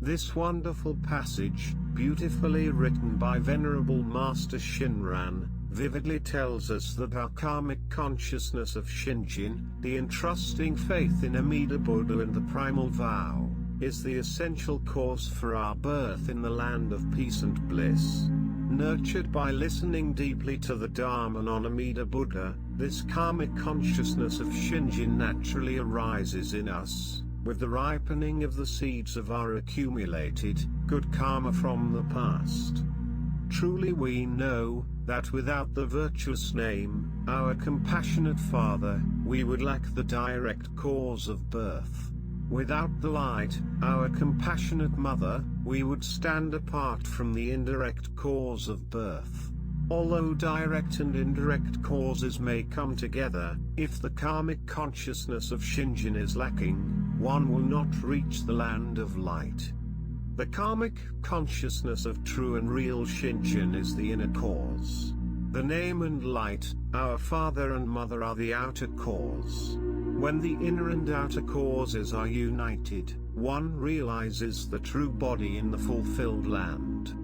This wonderful passage, beautifully written by Venerable Master Shinran, vividly tells us that our karmic consciousness of Shinjin, the entrusting faith in Amida Buddha and the primal vow, is the essential cause for our birth in the land of peace and bliss. Nurtured by listening deeply to the Dharma on Amida Buddha, this karmic consciousness of Shinjin naturally arises in us, with the ripening of the seeds of our accumulated, good karma from the past. Truly we know, that without the virtuous name, our compassionate Father, we would lack the direct cause of birth. Without the light, our compassionate Mother, we would stand apart from the indirect cause of birth. Although direct and indirect causes may come together, if the karmic consciousness of Shinjin is lacking, one will not reach the land of light. The karmic consciousness of true and real Shinjin is the inner cause. The name and light, our Father and Mother, are the outer cause. When the inner and outer causes are united, one realizes the true body in the fulfilled land.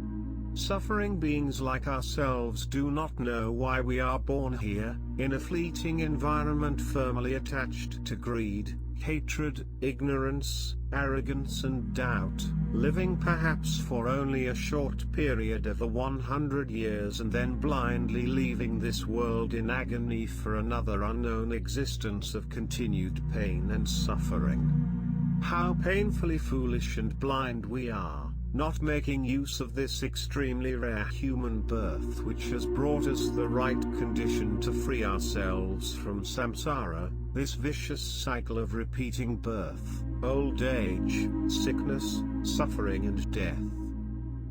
Suffering beings like ourselves do not know why we are born here, in a fleeting environment firmly attached to greed, hatred, ignorance, arrogance and doubt, living perhaps for only a short period of 100 years and then blindly leaving this world in agony for another unknown existence of continued pain and suffering. How painfully foolish and blind we are, not making use of this extremely rare human birth which has brought us the right condition to free ourselves from samsara, this vicious cycle of repeating birth, old age, sickness, suffering and death.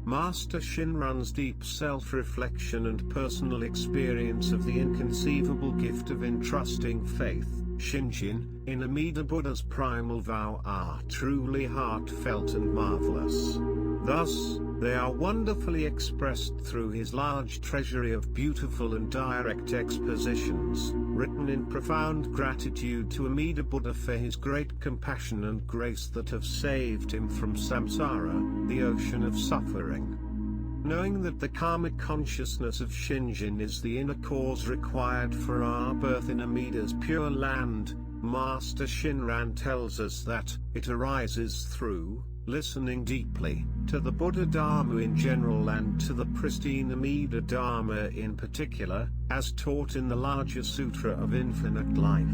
Master Shinran's deep self-reflection and personal experience of the inconceivable gift of entrusting faith, Shinjin, in Amida Buddha's primal vow are truly heartfelt and marvelous. Thus, they are wonderfully expressed through his large treasury of beautiful and direct expositions, written in profound gratitude to Amida Buddha for his great compassion and grace that have saved him from samsara, the ocean of suffering. Knowing that the karmic consciousness of Shinjin is the inner cause required for our birth in Amida's pure land, Master Shinran tells us that it arises through listening deeply to the Buddha Dharma in general and to the pristine Amida Dharma in particular, as taught in the larger Sutra of Infinite Life.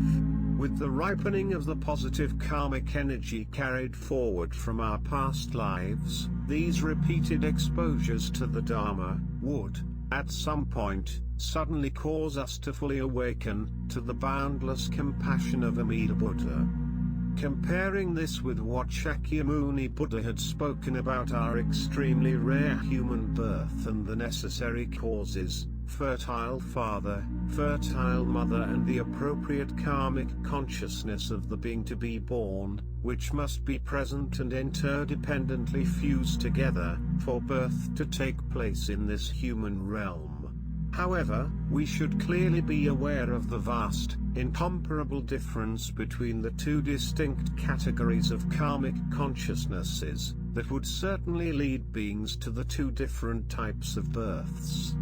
With the ripening of the positive karmic energy carried forward from our past lives, these repeated exposures to the Dharma would, at some point, suddenly cause us to fully awaken to the boundless compassion of Amida Buddha. Comparing this with what Shakyamuni Buddha had spoken about our extremely rare human birth and the necessary causes, fertile father, fertile mother and the appropriate karmic consciousness of the being to be born, which must be present and interdependently fused together, for birth to take place in this human realm. However, we should clearly be aware of the vast, incomparable difference between the two distinct categories of karmic consciousnesses, that would certainly lead beings to the two different types of births.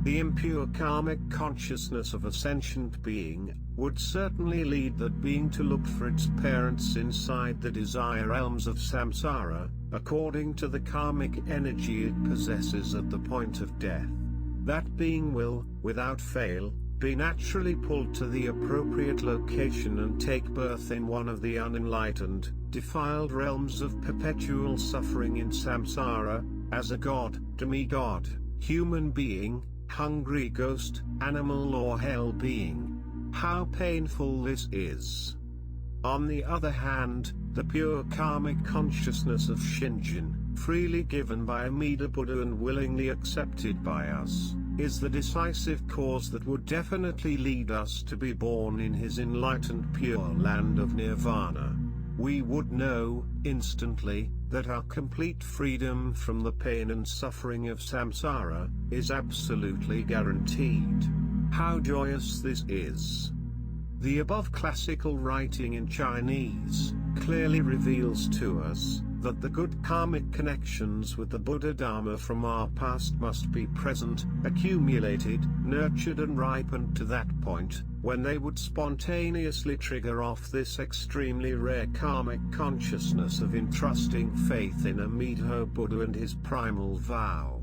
The impure karmic consciousness of a sentient being, would certainly lead that being to look for its parents inside the desire realms of samsara, according to the karmic energy it possesses at the point of death. That being will, without fail, be naturally pulled to the appropriate location and take birth in one of the unenlightened, defiled realms of perpetual suffering in samsara, as a god, demigod, human being, hungry ghost, animal or hell being. How painful this is! On the other hand, the pure karmic consciousness of Shinjin, freely given by Amida Buddha and willingly accepted by us, is the decisive cause that would definitely lead us to be born in his enlightened pure land of nirvana. We would know, instantly, that our complete freedom from the pain and suffering of samsara, is absolutely guaranteed. How joyous this is! The above classical writing in Chinese, clearly reveals to us, that the good karmic connections with the Buddha Dharma from our past must be present, accumulated, nurtured and ripened to that point, when they would spontaneously trigger off this extremely rare karmic consciousness of entrusting faith in Amida Buddha and his primal vow.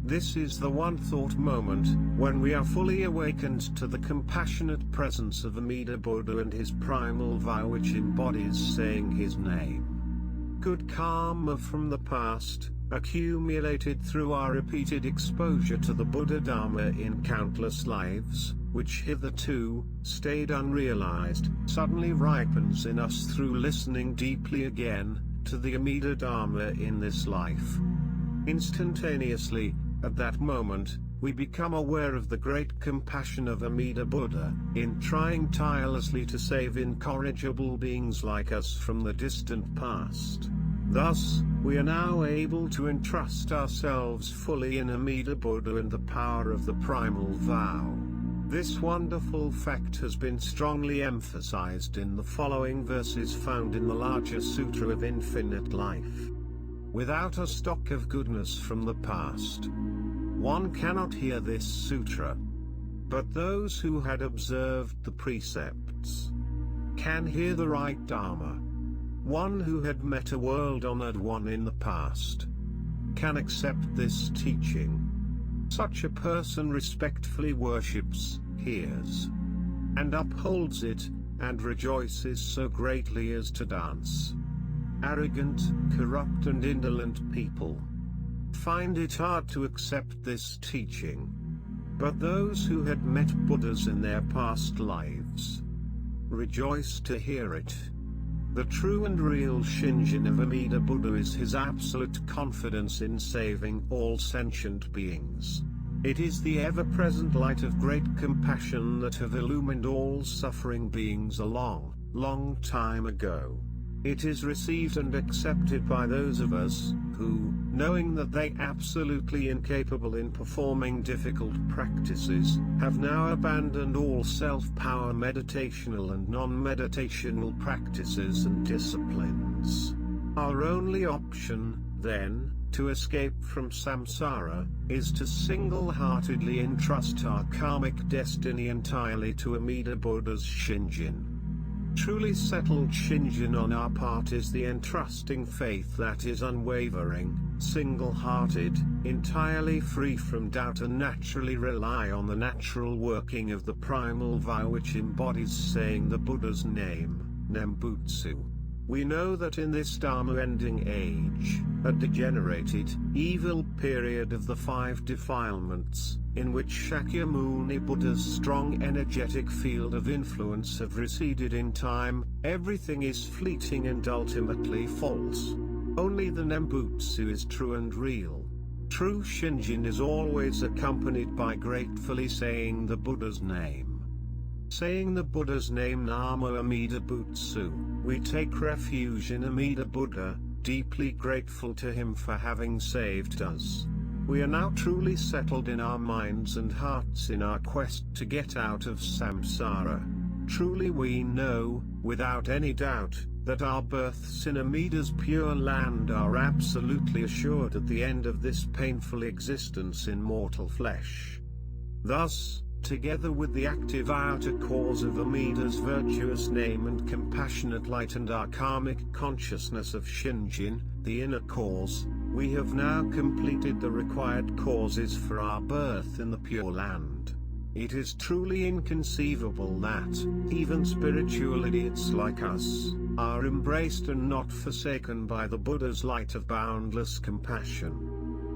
This is the one thought moment, when we are fully awakened to the compassionate presence of Amida Buddha and his primal vow, which embodies saying his name. Good karma from the past, accumulated through our repeated exposure to the Buddha Dharma in countless lives, which hitherto stayed unrealized, suddenly ripens in us through listening deeply again to the Amida Dharma in this life. Instantaneously, at that moment, we become aware of the great compassion of Amida Buddha, in trying tirelessly to save incorrigible beings like us from the distant past. Thus, we are now able to entrust ourselves fully in Amida Buddha and the power of the primal vow. This wonderful fact has been strongly emphasized in the following verses found in the larger Sutra of Infinite Life. Without a stock of goodness from the past, one cannot hear this sutra. But those who had observed the precepts can hear the right Dharma. One who had met a world-honored one in the past can accept this teaching. Such a person respectfully worships, hears, and upholds it, and rejoices so greatly as to dance. Arrogant, corrupt and indolent people find it hard to accept this teaching. But those who had met Buddhas in their past lives rejoice to hear it. The true and real Shinjin of Amida Buddha is his absolute confidence in saving all sentient beings. It is the ever-present light of great compassion that have illumined all suffering beings a long, long time ago. It is received and accepted by those of us who, knowing that they absolutely incapable in performing difficult practices, have now abandoned all self-power meditational and non-meditational practices and disciplines. Our only option, then, to escape from samsara, is to single-heartedly entrust our karmic destiny entirely to Amida Buddha's Shinjin. Truly settled Shinjin on our part is the entrusting faith that is unwavering, single-hearted, entirely free from doubt and naturally rely on the natural working of the primal vow, which embodies saying the Buddha's name, Namo Butsu. We know that in this Dharma-ending age, a degenerated, evil period of the 5 defilements, in which Shakyamuni Buddha's strong energetic field of influence have receded in time, everything is fleeting and ultimately false. Only the Namo Butsu is true and real. True Shinjin is always accompanied by gratefully saying the Buddha's name. Saying the Buddha's name Namo Amida Butsu, we take refuge in Amida Buddha, deeply grateful to him for having saved us. We are now truly settled in our minds and hearts in our quest to get out of samsara. Truly we know, without any doubt, that our births in Amida's pure land are absolutely assured at the end of this painful existence in mortal flesh. Thus, together with the active outer cause of Amida's virtuous name and compassionate light and our karmic consciousness of Shinjin, the inner cause, we have now completed the required causes for our birth in the Pure Land. It is truly inconceivable that, even spiritual idiots like us, are embraced and not forsaken by the Buddha's light of boundless compassion.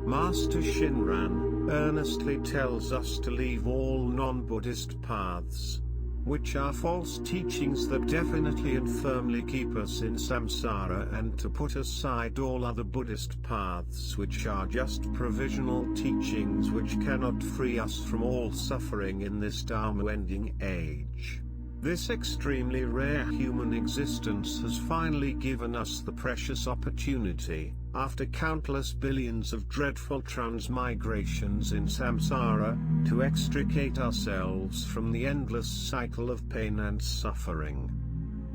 Master Shinran earnestly tells us to leave all non-Buddhist paths, which are false teachings that definitely and firmly keep us in samsara, and to put aside all other Buddhist paths which are just provisional teachings which cannot free us from all suffering in this Dharma-ending age. This extremely rare human existence has finally given us the precious opportunity, after countless billions of dreadful transmigrations in samsara, to extricate ourselves from the endless cycle of pain and suffering.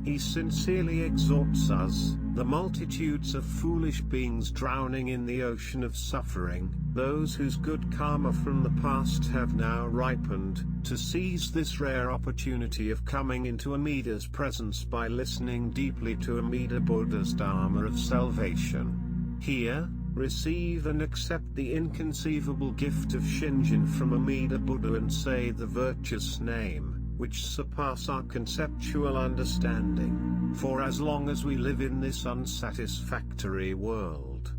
He sincerely exhorts us, the multitudes of foolish beings drowning in the ocean of suffering, those whose good karma from the past have now ripened, to seize this rare opportunity of coming into Amida's presence by listening deeply to Amida Buddha's Dharma of salvation. Here, receive and accept the inconceivable gift of Shinjin from Amida Buddha and say the virtuous name, which surpass our conceptual understanding, for as long as we live in this unsatisfactory world.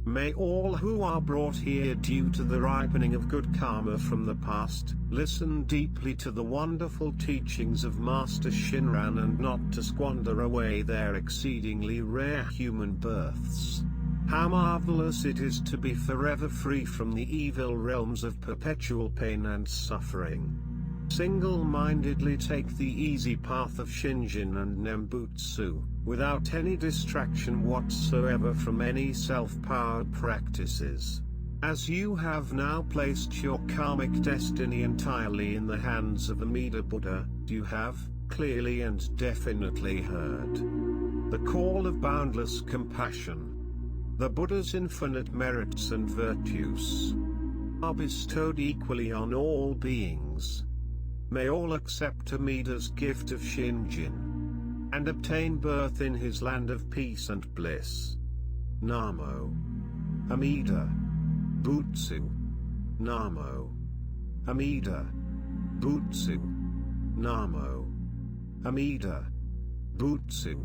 May all who are brought here due to the ripening of good karma from the past, listen deeply to the wonderful teachings of Master Shinran and not to squander away their exceedingly rare human births. How marvelous it is to be forever free from the evil realms of perpetual pain and suffering. Single-mindedly take the easy path of Shinjin and Nembutsu, without any distraction whatsoever from any self-powered practices. As you have now placed your karmic destiny entirely in the hands of Amida Buddha, you have, clearly and definitely heard the call of boundless compassion. The Buddha's infinite merits and virtues are bestowed equally on all beings. May all accept Amida's gift of Shinjin and obtain birth in his land of peace and bliss. Namo Amida Butsu. Namo Amida Butsu. Namo Amida Butsu.